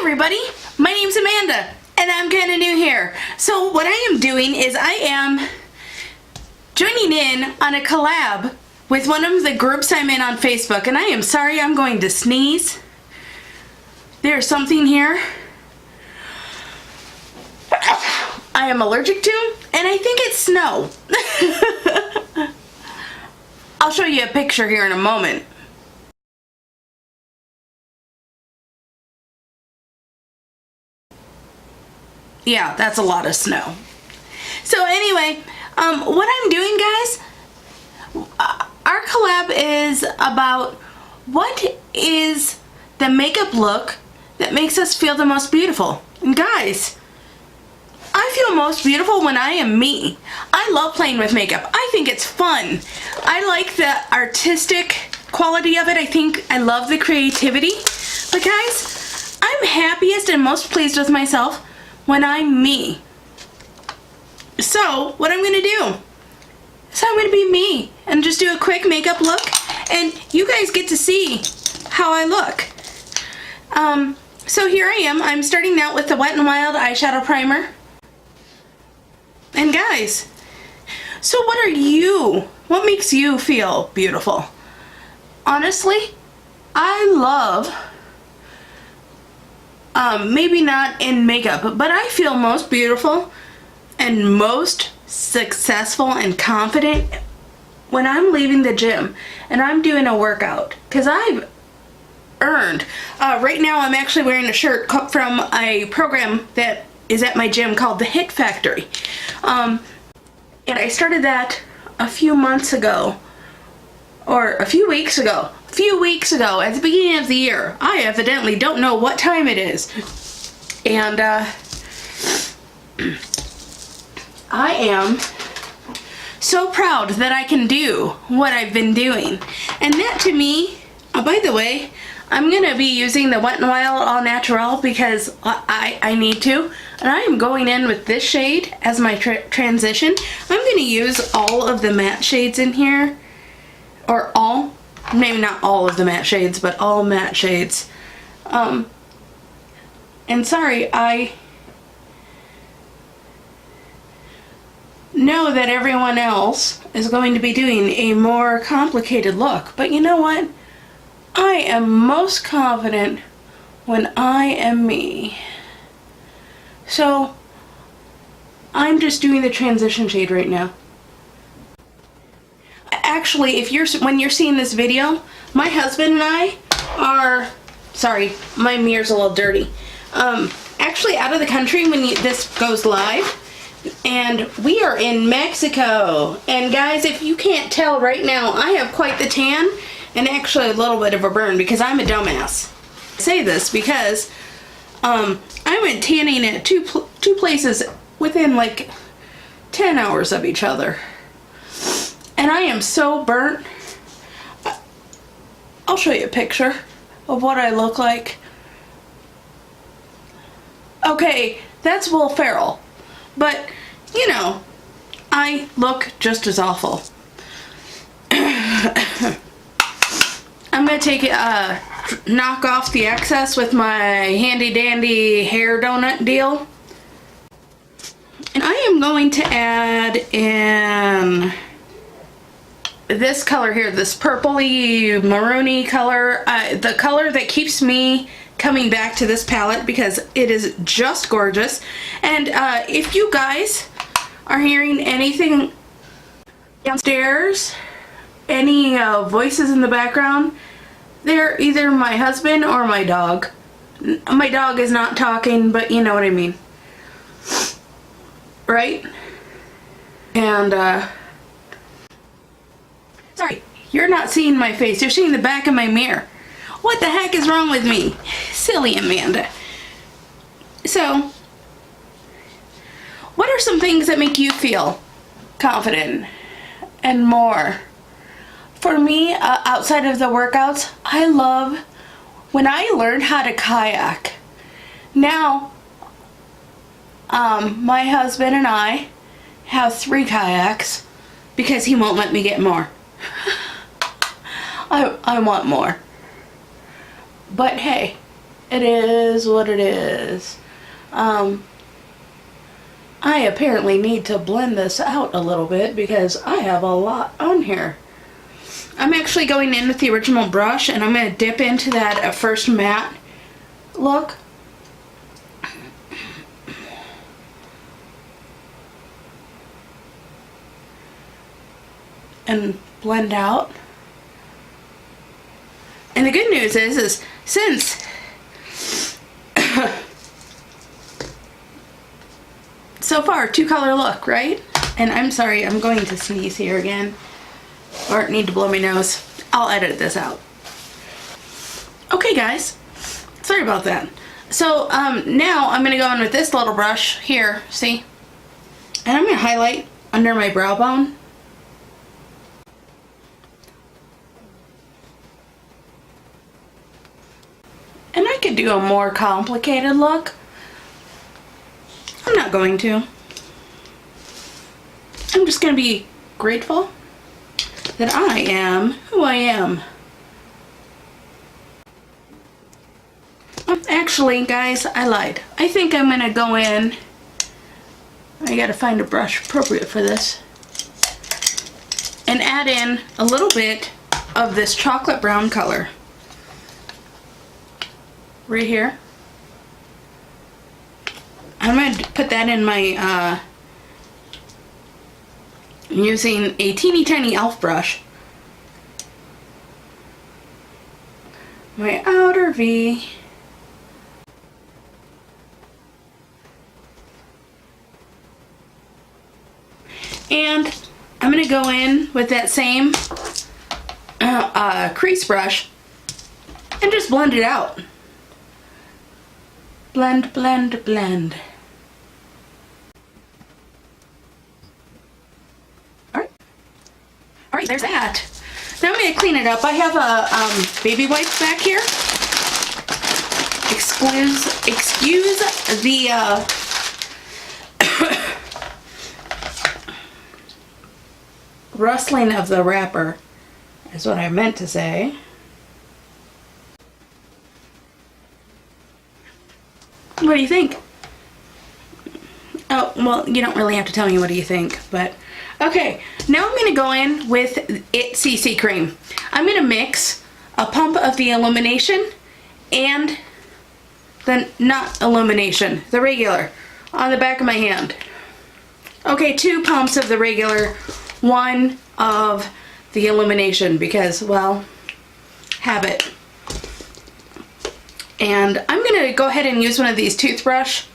everybody, my name's Amanda and I'm kind of new here. So what I am doing is I am joining in on a collab with one of the groups I'm in on Facebook, and I am sorry I'm going to sneeze. There's something here I am allergic to, and I think it's snow. I'll show you a picture here in a moment. Yeah, that's a lot of snow. So anyway, what I'm doing, guys, our collab is about what is the makeup look that makes us feel the most beautiful. And guys, I feel most beautiful when I am me. I love playing with makeup. I think it's fun. I like the artistic quality of it. I think I love the creativity. But guys, I'm happiest and most pleased with myself when I'm me. So what I'm gonna do is I'm gonna be me and just do a quick makeup look, and you guys get to see how I look. So here I am. I'm starting out with the Wet n Wild eyeshadow primer. And guys, so what makes you feel beautiful? Honestly, I love maybe not in makeup, but I feel most beautiful and most successful and confident when I'm leaving the gym and I'm doing a workout, because I've earned. Right now I'm actually wearing a shirt from a program that is at my gym called the Hit Factory. And I started that a few months ago, or a few weeks ago. At the beginning of the year. I evidently don't know what time it is. And I am so proud that I can do what I've been doing. And that to me, by the way, I'm going to be using the Wet n Wild All Natural because I need to. And I am going in with this shade as my transition. I'm going to use all of the matte shades in here. Or all. Maybe not all of the matte shades, but all matte shades. And sorry, I know that everyone else is going to be doing a more complicated look, but you know what? I am most confident when I am me. So, I'm just doing the transition shade right now. Actually, when you're seeing this video, my husband and I are, sorry, my mirror's a little dirty, actually out of the country when this goes live, and we are in Mexico. And guys, if you can't tell right now, I have quite the tan and actually a little bit of a burn because I'm a dumbass. I say this because I went tanning at two places within like 10 hours of each other. And I am so burnt. I'll show you a picture of what I look like. Okay, that's Will Ferrell. But, you know, I look just as awful. I'm going to knock off the excess with my handy dandy hair donut deal. And I am going to add in this color here, this purpley maroony color, the color that keeps me coming back to this palette because it is just gorgeous. And if you guys are hearing anything downstairs, any voices in the background, they're either my husband or my dog. My dog is not talking, but you know what I mean. Right? And sorry, you're not seeing my face. You're seeing the back of my mirror. What the heck is wrong with me? Silly Amanda. So, what are some things that make you feel confident and more? For me, outside of the workouts, I love when I learned how to kayak. Now, my husband and I have 3 kayaks because he won't let me get more. I want more. But hey, it is what it is. I apparently need to blend this out a little bit because I have a lot on here. I'm actually going in with the original brush and I'm going to dip into that first matte look. And blend out. And the good news is since so far, 2-color look, right? And I'm sorry, I'm going to sneeze here again. Or need to blow my nose. I'll edit this out. Okay, guys. Sorry about that. So, now I'm going to go in with this little brush here, see? And I'm going to highlight under my brow bone. And I could do a more complicated look. I'm not going to. I'm just going to be grateful that I am who I am. Actually, guys, I lied. I think I'm going to go in. I got to find a brush appropriate for this. And add in a little bit of this chocolate brown color. Right here. I'm going to put that in my, I'm using a teeny tiny elf brush. My outer V. And I'm going to go in with that same crease brush and just blend it out. Blend, blend, blend. Alright, there's that. Now I'm going to clean it up. I have a baby wipes back here. Excuse the rustling of the wrapper is what I meant to say. What do you think? Oh, well, you don't really have to tell me what do you think, but okay. Now I'm going to go in with It CC Cream. I'm going to mix a pump of the illumination and the not illumination, the regular, on the back of my hand. Okay, 2 pumps of the regular, 1 of the illumination because, well, habit. And I'm going to go ahead and use one of these toothbrush,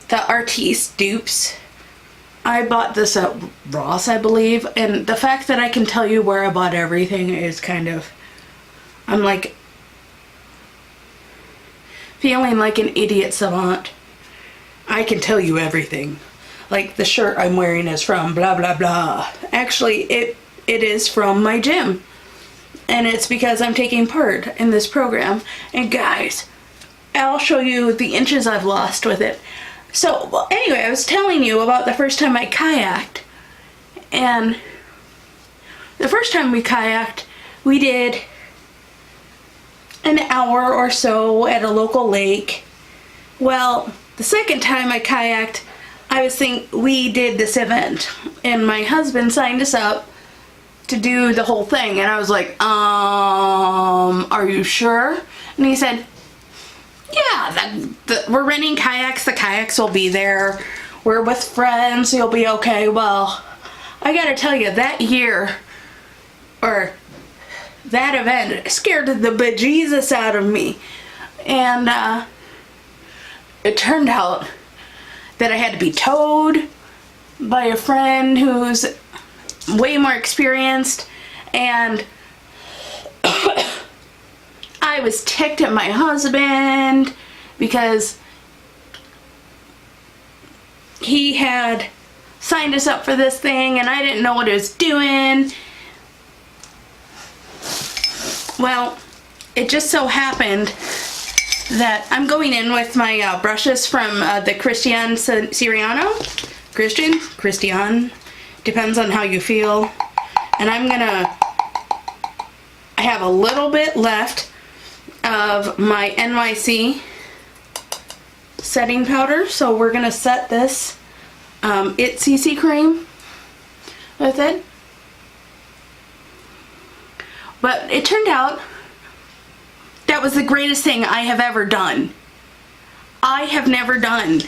the Artiste dupes. I bought this at Ross, I believe, and the fact that I can tell you where I bought everything is kind of, I'm like feeling like an idiot savant. I can tell you everything. Like the shirt I'm wearing is from blah blah blah. Actually, it is from my gym. And it's because I'm taking part in this program. And guys, I'll show you the inches I've lost with it. So, well, anyway, I was telling you about the first time I kayaked. And the first time we kayaked, we did an hour or so at a local lake. Well, the second time I kayaked, we did this event. And my husband signed us up to do the whole thing, and I was like, are you sure? And he said, yeah, we're renting kayaks, the kayaks will be there, we're with friends, you'll be okay. Well, I gotta tell you, that year, or that event, scared the bejesus out of me, and it turned out that I had to be towed by a friend who's way more experienced, and I was ticked at my husband because he had signed us up for this thing and I didn't know what I was doing. Well, it just so happened that I'm going in with my brushes from the Christian depends on how you feel. And I have a little bit left of my NYC setting powder. So we're gonna set this It CC cream with it. But it turned out that was the greatest thing I have ever done. I have never done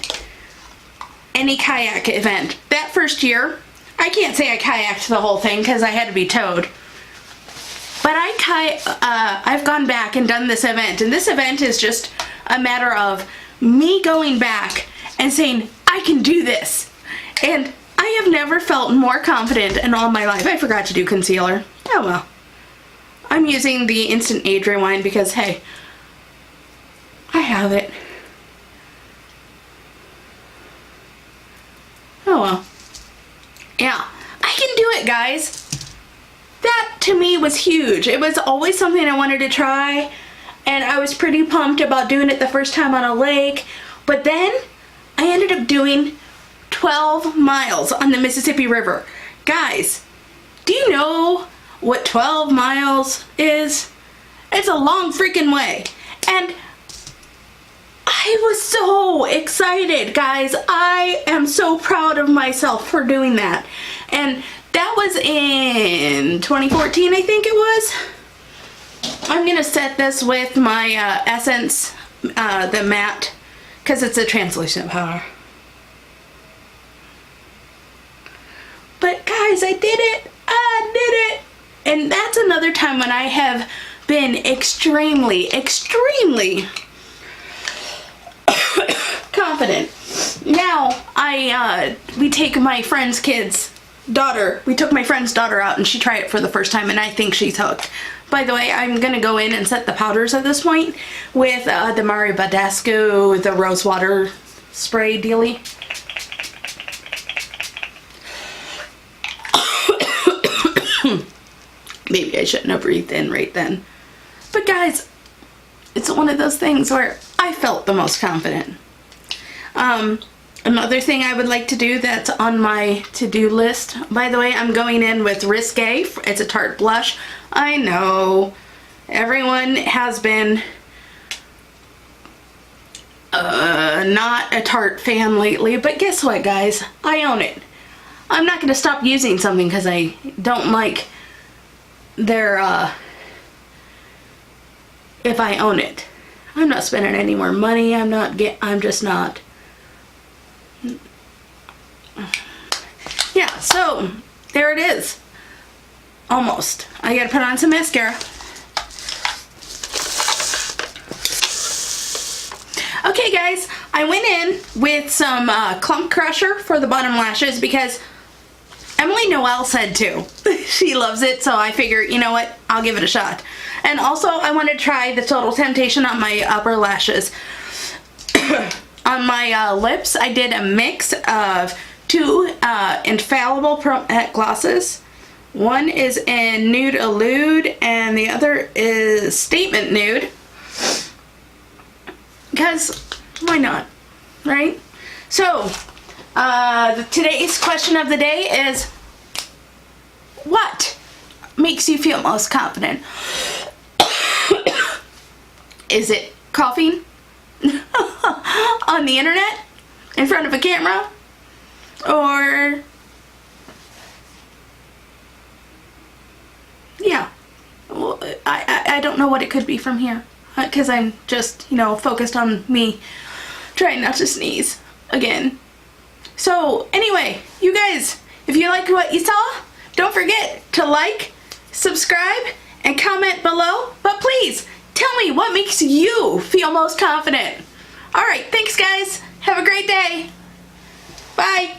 any kayak event. That first year, I can't say I kayaked the whole thing because I had to be towed. But I've gone back and done this event, and this event is just a matter of me going back and saying, I can do this. And I have never felt more confident in all my life. I forgot to do concealer. Oh well. I'm using the Instant Age Rewind because, hey, I have it. Oh well. Yeah, I can do it, guys. That to me was huge. It was always something I wanted to try, and I was pretty pumped about doing it the first time on a lake. But then I ended up doing 12 miles on the Mississippi River. Guys, do you know what 12 miles is? It's a long freaking way. And I was so excited, guys. I am so proud of myself for doing that. And that was in 2014, I think it was. I'm gonna set this with my Essence, the matte, because it's a translucent powder. But guys, I did it. I did it. And that's another time when I have been extremely, extremely confident. Now, we take my friend's daughter out and she tried it for the first time, and I think she's hooked. By the way, I'm gonna go in and set the powders at this point with the Mari Badescu, the rose water spray dealie. Maybe I shouldn't have breathed in right then. But guys, it's one of those things where I felt the most confident. Another thing I would like to do that's on my to-do list, by the way, I'm going in with Risque. It's a Tarte blush. I know everyone has been not a Tarte fan lately, but guess what, guys? I own it. I'm not going to stop using something because I don't like their, if I own it. I'm not spending any more money. I'm just not. Yeah, so there it is. Almost. I gotta put on some mascara. Okay guys, I went in with some Clump Crusher for the bottom lashes because Emily Noel said to. She loves it, so I figure, you know what, I'll give it a shot. And also, I want to try the Total Temptation on my upper lashes. On my lips, I did a mix of two Infallible glosses. One is in Nude Elude, and the other is Statement Nude. Because, why not, right? So, today's question of the day is, what makes you feel most confident? Is it coughing on the internet in front of a camera? Or, yeah, well, I don't know what it could be from here because I'm just, focused on me trying not to sneeze again. So anyway, you guys, if you like what you saw, don't forget to like, subscribe, and comment below. But please, tell me what makes you feel most confident. Alright, thanks guys. Have a great day. Bye.